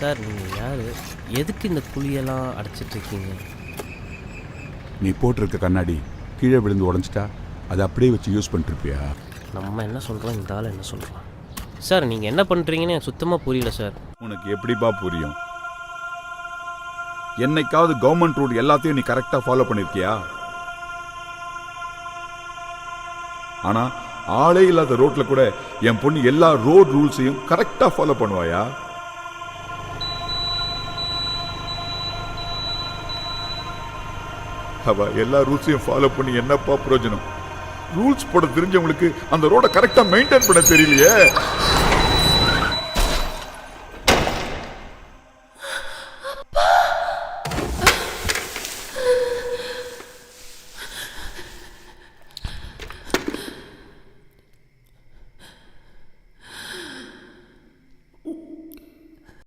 Sir நீங்கள் யார்? எதுக்கு இந்த குழியெல்லாம் அடைச்சிட்ருக்கீங்க? நீ போட்டிருக்க கண்ணாடி கீழே விழுந்து உடஞ்சிட்டா அதை அப்படியே வச்சு யூஸ் பண்ணிட்டுருப்பியா? நம்ம என்ன சொல்கிறோம், இந்த ஆள் என்ன சொல்கிறோம்? சார் நீங்கள் என்ன பண்ணுறீங்கன்னு எனக்கு சுத்தமாக புரியல சார். உனக்கு எப்படிப்பா புரியும்? என்னைக்காவது கவர்மெண்ட் ரூல் எல்லாத்தையும் நீ கரெக்டாக ஃபாலோ பண்ணியிருக்கியா? ஆனா ஆளே இல்லாத ரோட்ல கூட என் பொண்ணு எல்லா ரோட் ரூல்ஸையும் கரெக்டா ஃபாலோ பண்ணுவாயா? அவ எல்லா ரூல்ஸையும் ஃபாலோ பண்ணி என்னப்பா பிரயோஜனம்? ரூல்ஸ் போட தெரிஞ்சவங்களுக்கு அந்த ரோட கரெக்டா மெயின்டைன் பண்ண தெரியலையே.